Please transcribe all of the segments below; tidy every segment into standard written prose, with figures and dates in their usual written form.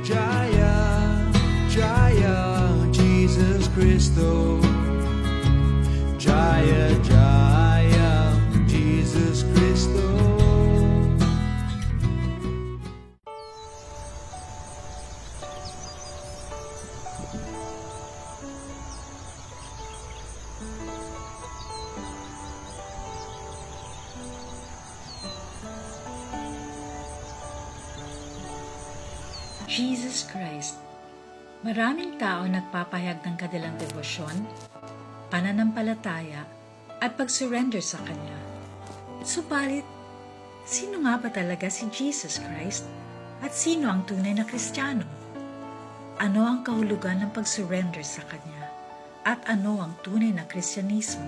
Jaya, Jaya, Jesus Christo. Jaya, Jaya, Jesus Christo. Jesus Christ. Maraming tao nagpapahayag ng kanilang debosyon, pananampalataya, at pag-surrender sa Kanya. Subalit, sino nga ba talaga si Jesus Christ at sino ang tunay na Kristiyano? Ano ang kahulugan ng pag-surrender sa Kanya at ano ang tunay na Kristyanismo?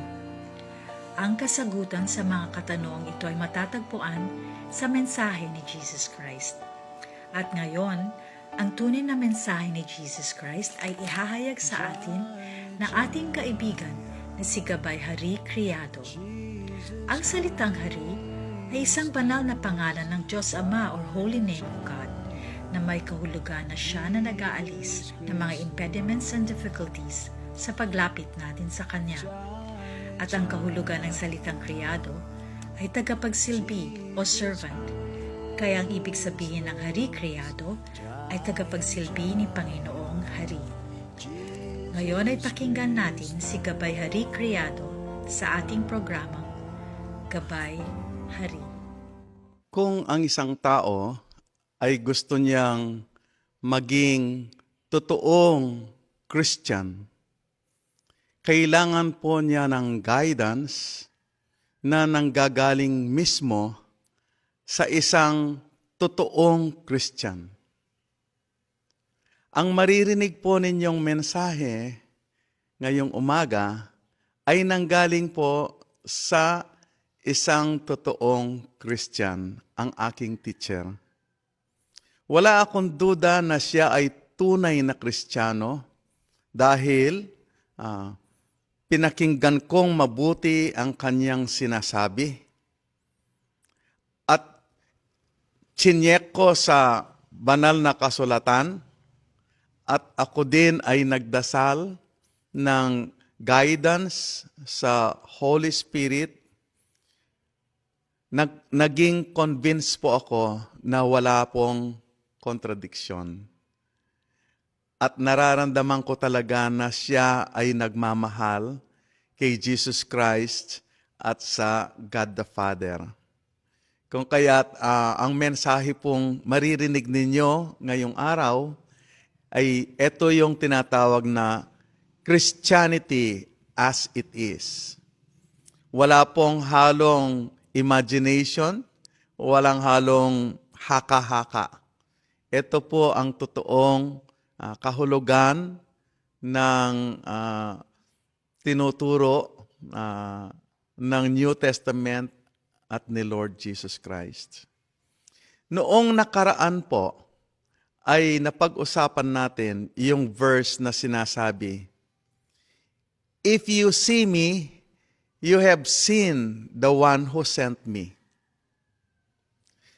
Ang kasagutan sa mga katanungang ito ay matatagpuan sa mensahe ni Jesus Christ. At ngayon, ang tunay na mensahe ni Jesus Christ ay ihahayag sa atin na ating kaibigan na si Gabay Hari Criado. Ang salitang Hari ay isang banal na pangalan ng Diyos Ama or Holy Name of God na may kahulugan na siya na nag-aalis ng mga impediments and difficulties sa paglapit natin sa Kanya. At ang kahulugan ng salitang Criado ay tagapagsilbi o servant. Kaya ang ibig sabihin ng Hari Criado ay tagapagsilbi ni Panginoong Hari. Ngayon ay pakinggan natin si Gabay Hari Criado sa ating programang Gabay Hari. Kung ang isang tao ay gusto niyang maging totoong Christian, kailangan po niya ng guidance na nanggagaling mismo sa isang totoong Christian. Ang maririnig po ninyong mensahe ngayong umaga ay nanggaling po sa isang totoong Christian, ang aking teacher. Wala akong duda na siya ay tunay na Kristiyano dahil pinakinggan kong mabuti ang kanyang sinasabi. At chinyek ko sa banal na kasulatan at ako din ay nagdasal ng guidance sa Holy Spirit. Naging convinced po ako na wala pong kontradiksyon. At nararamdaman ko talaga na siya ay nagmamahal kay Jesus Christ at sa God the Father. Kung kaya't ang mensahe pong maririnig ninyo ngayong araw ay ito yung tinatawag na Christianity as it is. Wala pong halong imagination, walang halong haka-haka. Ito po ang totoong kahulugan ng tinuturo ng New Testament at ni Lord Jesus Christ. Noong nakaraan po, ay napag-usapan natin yung verse na sinasabi, "If you see me, you have seen the one who sent me."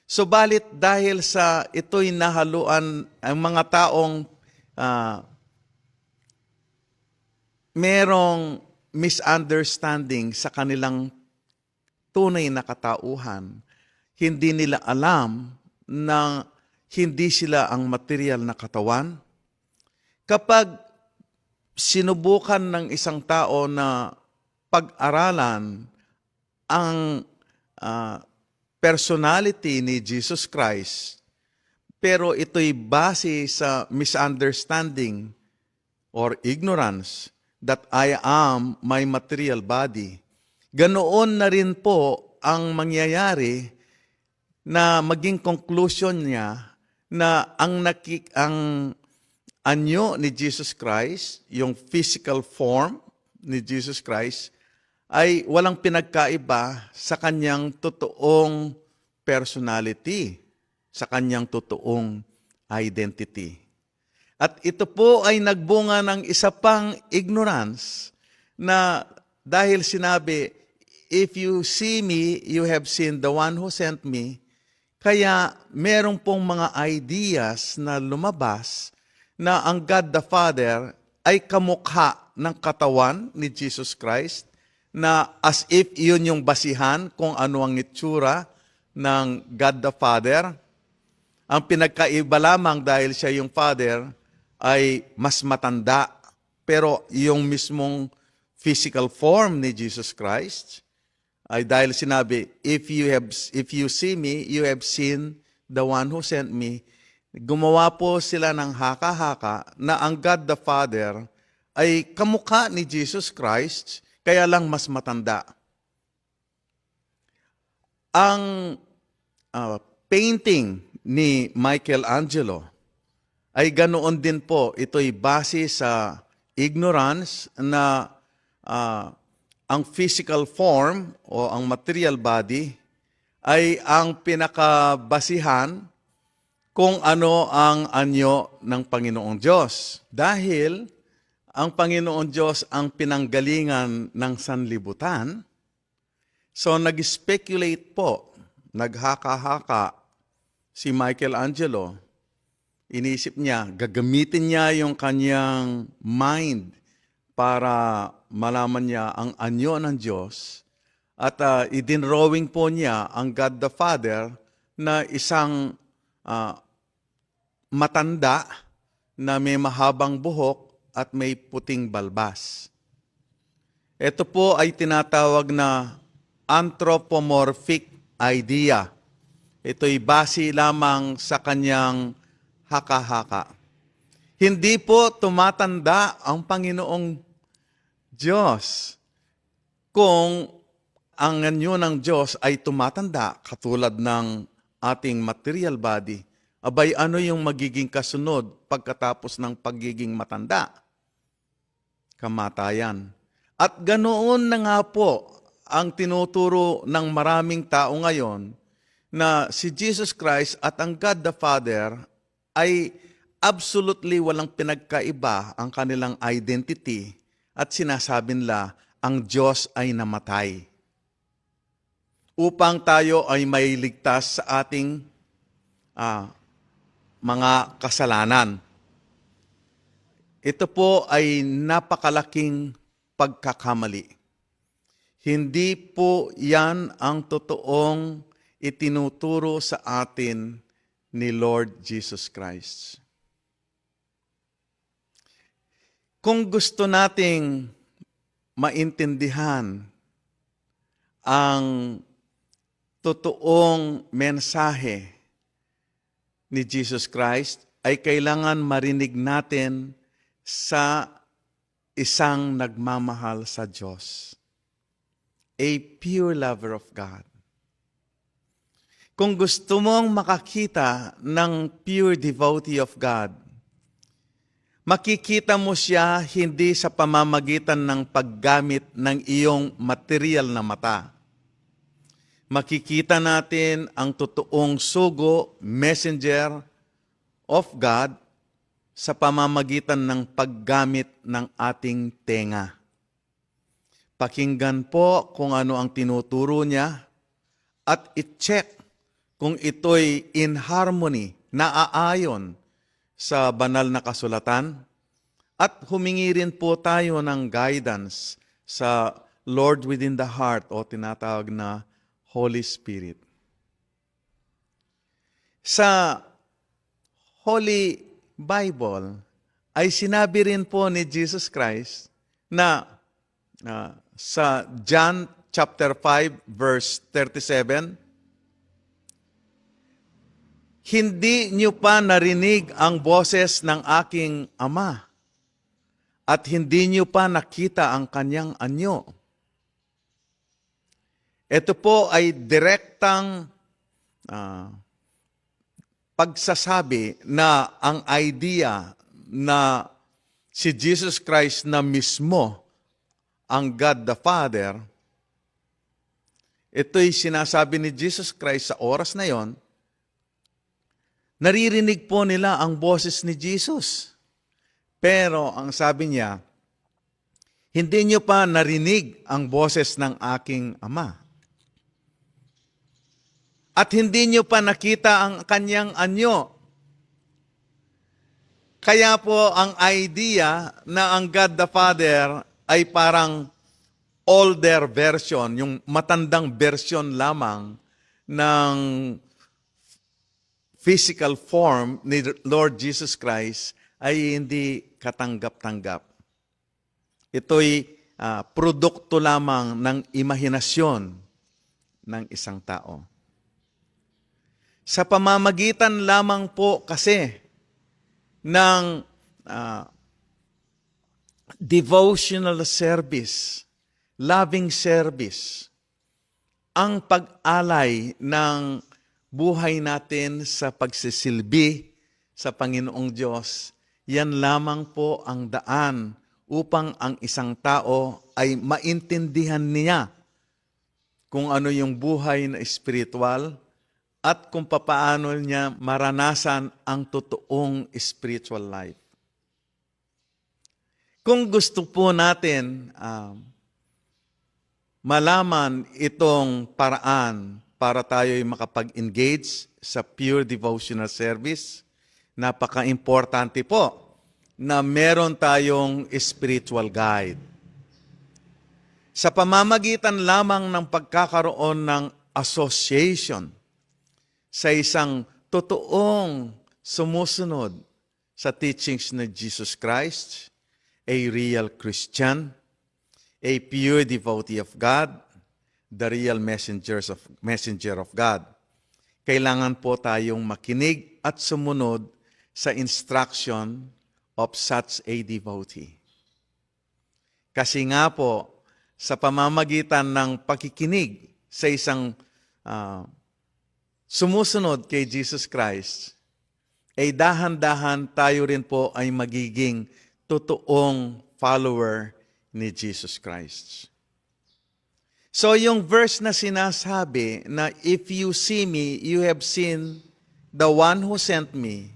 Subalit dahil sa ito'y nahaluan ang mga taong merong misunderstanding sa kanilang tunay na katauhan, hindi nila alam na hindi sila ang material na katawan. Kapag sinubukan ng isang tao na pag-aralan ang personality ni Jesus Christ, pero ito'y base sa misunderstanding or ignorance that I am my material body, ganoon na rin po ang mangyayari na maging conclusion niya na ang anyo ni Jesus Christ, yung physical form ni Jesus Christ, ay walang pinagkaiba sa kanyang totoong personality, sa kanyang totoong identity. At ito po ay nagbunga ng isa pang ignorance na dahil sinabi, "If you see me, you have seen the one who sent me," Kaya merong pong mga ideas na lumabas na ang God the Father ay kamukha ng katawan ni Jesus Christ, na as if yun yung basihan kung ano ang itsura ng God the Father. Ang pinagkaiba lamang dahil siya yung Father ay mas matanda, pero yung mismong physical form ni Jesus Christ ay dahil sinabi, if you see me, you have seen the one who sent me. Gumawa po sila ng haka-haka na ang God the Father ay kamukha ni Jesus Christ, kaya lang mas matanda. Ang painting ni Michelangelo ay ganoon din po. Ito'y base sa ignorance na ang physical form o ang material body ay ang pinakabasihan kung ano ang anyo ng Panginoong Diyos. Dahil ang Panginoong Diyos ang pinanggalingan ng sanlibutan, so nag-speculate po, naghaka-haka si Michelangelo. Inisip niya, gagamitin niya yung kanyang mind para malaman niya ang anyo ng Diyos, at idinrawing po niya ang God the Father na isang matanda na may mahabang buhok at may puting balbas. Ito po ay tinatawag na anthropomorphic idea. Ito'y base lamang sa kanyang haka-haka. Hindi po tumatanda ang Panginoong Diyos kung ang anyo ng Diyos ay tumatanda katulad ng ating material body. Abay, ano yung magiging kasunod pagkatapos ng pagiging matanda? Kamatayan. At ganoon na nga po ang tinuturo ng maraming tao ngayon na si Jesus Christ at ang God the Father ay absolutely walang pinagkaiba ang kanilang identity, at sinasabi nila ang Diyos ay namatay upang tayo ay may ligtas sa ating mga kasalanan. Ito po ay napakalaking pagkakamali. Hindi po yan ang totoong itinuturo sa atin ni Lord Jesus Christ. Kung gusto nating maintindihan ang totoong mensahe ni Jesus Christ, ay kailangan marinig natin sa isang nagmamahal sa Diyos. A pure lover of God. Kung gusto mong makakita ng pure devotee of God, makikita mo siya hindi sa pamamagitan ng paggamit ng iyong material na mata. Makikita natin ang totoong sugo, messenger of God, sa pamamagitan ng paggamit ng ating tenga. Pakinggan po kung ano ang tinuturo niya at i-check kung ito'y in harmony, naaayon sa banal na kasulatan, at humingi rin po tayo ng guidance sa Lord within the heart o tinatawag na Holy Spirit. Sa Holy Bible ay sinabi rin po ni Jesus Christ na sa John chapter 5 verse 37, hindi niyo pa narinig ang boses ng aking Ama at hindi niyo pa nakita ang kanyang anyo. Ito po ay direktang pagsasabi na ang idea na si Jesus Christ na mismo ang God the Father, ito'y sinasabi ni Jesus Christ sa oras na yon, naririnig po nila ang boses ni Jesus. Pero ang sabi niya, hindi niyo pa narinig ang boses ng aking Ama. at hindi nyo pa nakita ang kanyang anyo. Kaya po ang idea na ang God the Father ay parang older version, yung matandang version lamang ng physical form ni Lord Jesus Christ ay hindi katanggap-tanggap. Ito'y produkto lamang ng imahinasyon ng isang tao. Sa pamamagitan lamang po kasi ng devotional service, loving service, ang pag-alay ng buhay natin sa pagsisilbi sa Panginoong Diyos, yan lamang po ang daan upang ang isang tao ay maintindihan niya kung ano yung buhay na espiritual at kung papaano niya maranasan ang totoong spiritual life. Kung gusto po natin malaman itong paraan para tayo'y makapag-engage sa pure devotional service, napaka-importante po na meron tayong spiritual guide. Sa pamamagitan lamang ng pagkakaroon ng association sa isang totoong sumusunod sa teachings ni Jesus Christ, a real Christian, a pure devotee of God, the real messenger of God. Kailangan po tayong makinig at sumunod sa instruction of such a devotee. Kasi nga po, sa pamamagitan ng pakikinig sa isang sumusunod kay Jesus Christ, ay dahan-dahan tayo rin po ay magiging totoong follower ni Jesus Christ. So yung verse na sinasabi na if you see me, you have seen the one who sent me,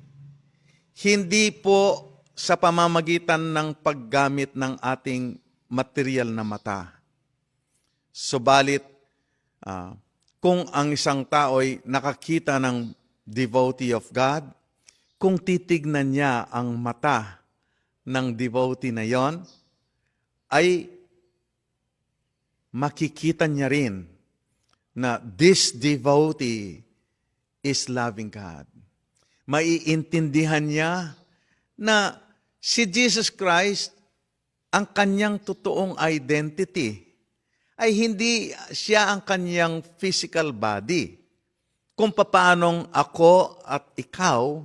hindi po sa pamamagitan ng paggamit ng ating material na mata. Subalit, kung ang isang tao ay nakakita ng devotee of God, kung titignan niya ang mata ng devotee na yon, ay makikita niya rin na this devotee is loving God. Maiintindihan niya na si Jesus Christ, ang kanyang totoong identity, ay hindi siya ang kanyang physical body. Kung paanong ako at ikaw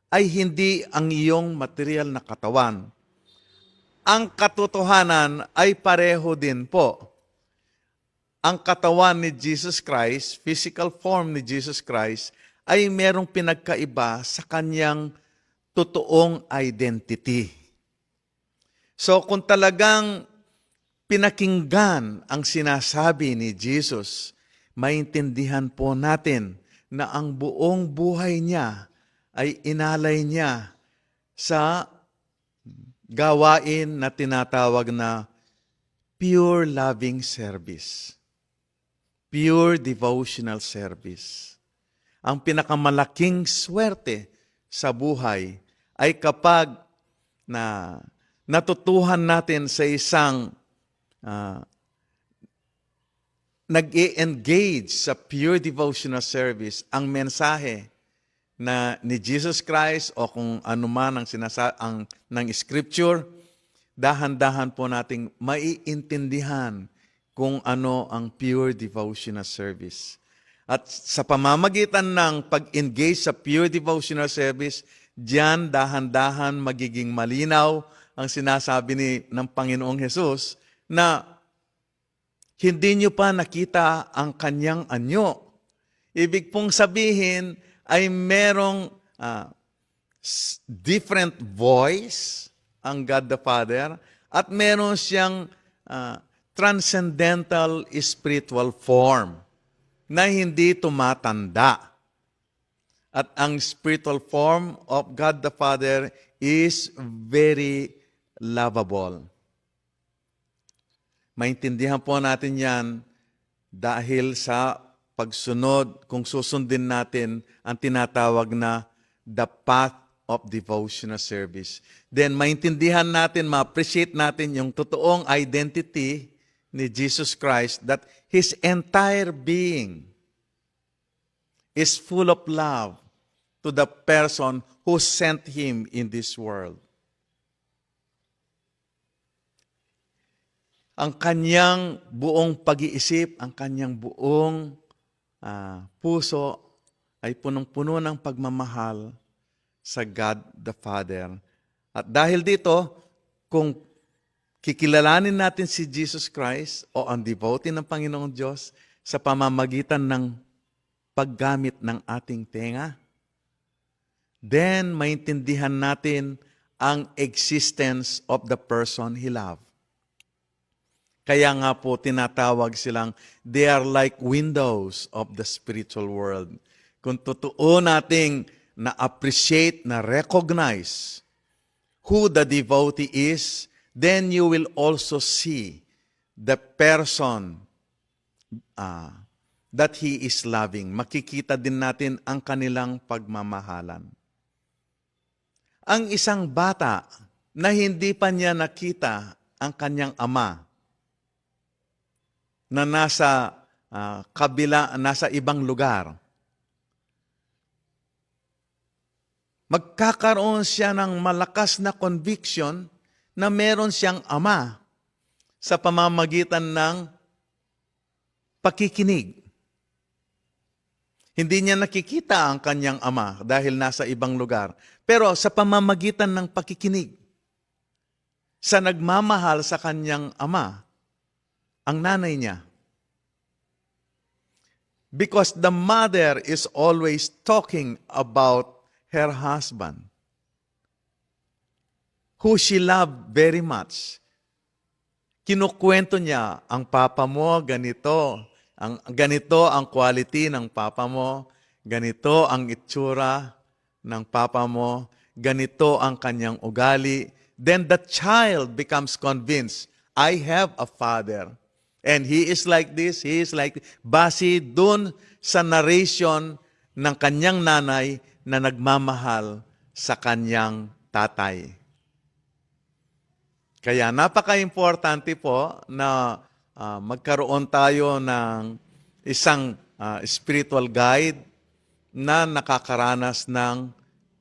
ay hindi ang iyong material na katawan. Ang katotohanan ay pareho din po. Ang katawan ni Jesus Christ, physical form ni Jesus Christ, ay merong pinagkaiba sa kanyang totoong identity. So kung talagang pinakinggan ang sinasabi ni Jesus, maintindihan po natin na ang buong buhay niya ay inalay niya sa gawain na tinatawag na pure loving service. Pure devotional service. Ang pinakamalaking swerte sa buhay ay kapag na natutuhan natin sa isang nag-e-engage sa pure devotional service, ang mensahe na ni Jesus Christ o kung ano man ang ng Scripture, dahan-dahan po nating maiintindihan kung ano ang pure devotional service. At sa pamamagitan ng pag-engage sa pure devotional service, diyan dahan-dahan magiging malinaw ang sinasabi ng Panginoong Hesus na hindi nyo pa nakita ang kanyang anyo. Ibig pong sabihin ay merong different voice ang God the Father at meron siyang transcendental spiritual form na hindi tumatanda. At ang spiritual form of God the Father is very lovable. Maintindihan po natin yan dahil sa pagsunod, kung susundin natin ang tinatawag na the path of devotional service, then maintindihan natin, ma-appreciate natin yung totoong identity ni Jesus Christ, that His entire being is full of love to the person who sent Him in this world. Ang kanyang buong pag-iisip, ang kanyang buong puso ay punong-puno ng pagmamahal sa God the Father. At dahil dito, kung kikilalanin natin si Jesus Christ o ang devotee ng Panginoong Diyos sa pamamagitan ng paggamit ng ating tenga, then maintindihan natin ang existence of the person He loved. Kaya nga po tinatawag silang, they are like windows of the spiritual world. Kung totoo nating na-appreciate, na-recognize who the devotee is, then you will also see the person that he is loving. Makikita din natin ang kanilang pagmamahalan. Ang isang bata na hindi pa niya nakita ang kanyang ama, na nasa nasa ibang lugar, magkakaroon siya ng malakas na conviction na meron siyang ama sa pamamagitan ng pakikinig. Hindi niya nakikita ang kanyang ama dahil nasa ibang lugar, pero sa pamamagitan ng pakikinig, sa nagmamahal sa kanyang ama, ang nanay niya. Because the mother is always talking about her husband, who she loved very much. Kinukwento niya, ang papa mo ganito ang quality ng papa mo, ganito ang itsura ng papa mo, ganito ang kanyang ugali. Then the child becomes convinced, I have a father. And he is like this, he is like this. Base dun sa narration ng kanyang nanay na nagmamahal sa kanyang tatay. Kaya napaka-importante po na magkaroon tayo ng isang spiritual guide na nakakaranas ng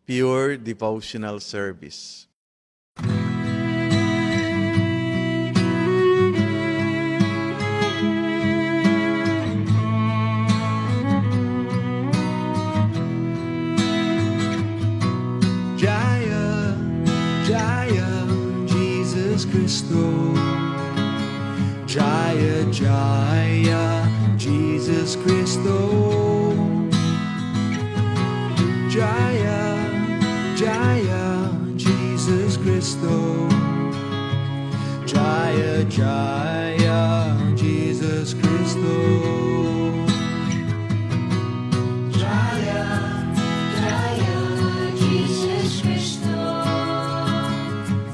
pure devotional service. Jaya, Jaya, Jesus Christo. Jaya, Jaya, Jesus Christo. Jaya, Jaya, Jesus Christo. Jaya, Jaya, Jesus Christo. Jaya, Jaya, Jesus Christo.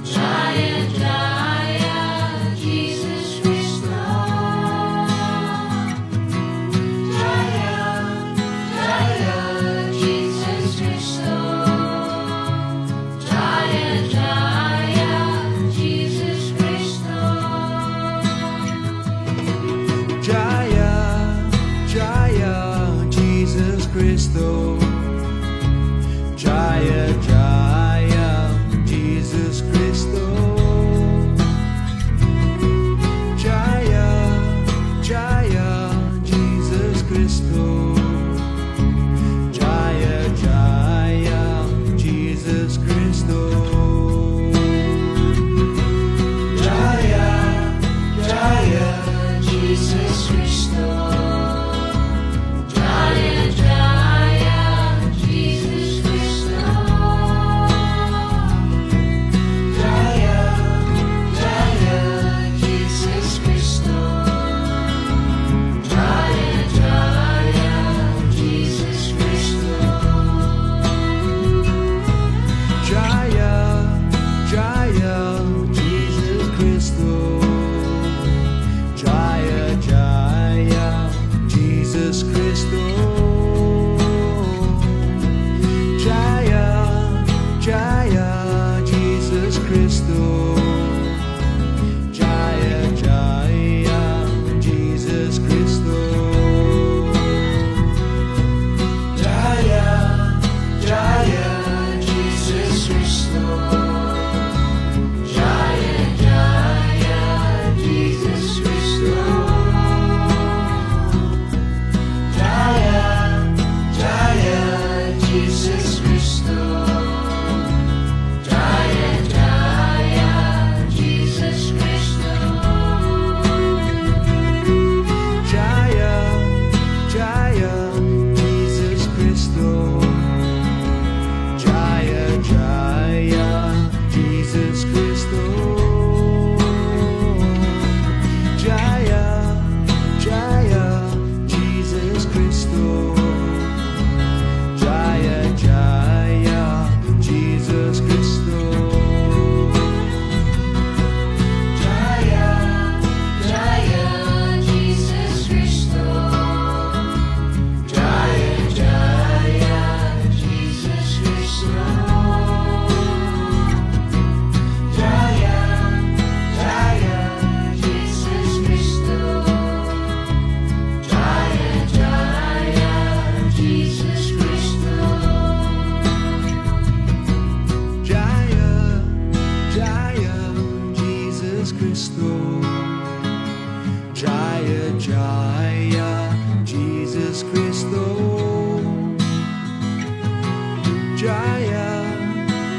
Jaya, Jaya, Jesus Christo. Jaya, Jaya, Jesus Christo. Jaya, Jaya, Jesus Christo. Cristo. Jaya Jaya Jesus Cristo. Jaya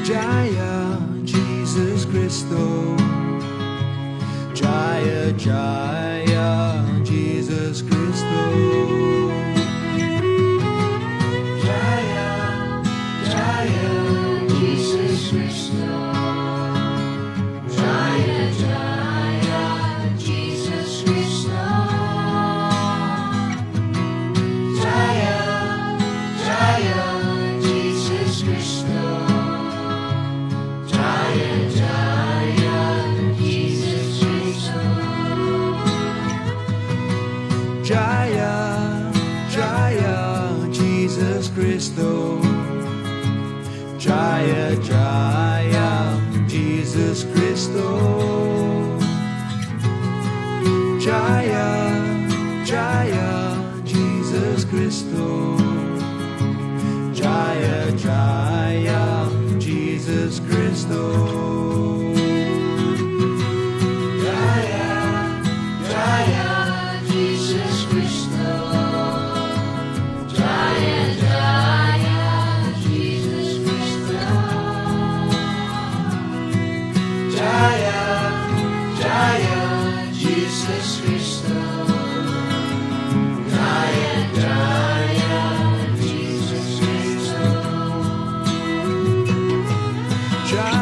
Jaya Jesus Cristo. Jaya Jaya Jesus Cristo. Jaya, Jaya, Jesus Christo. Jaya, Jaya, Jesus Christo. Jaya, Jaya, Jesus Christo. Jaya, Jaya, Jesus Christo. Jaya Jaya Jesus Cristo. Jaya Jaya Jesus Cristo. Jaya Jaya Jesus Cristo. Jaya Jaya Jesus Cristo. Jaya, Jaya, Jesus Christo. Jaya, Jaya, Jesus Christo. Jaya, Jaya, Jesus Christo. Jaya, Jaya, Jesus Christo. Jaya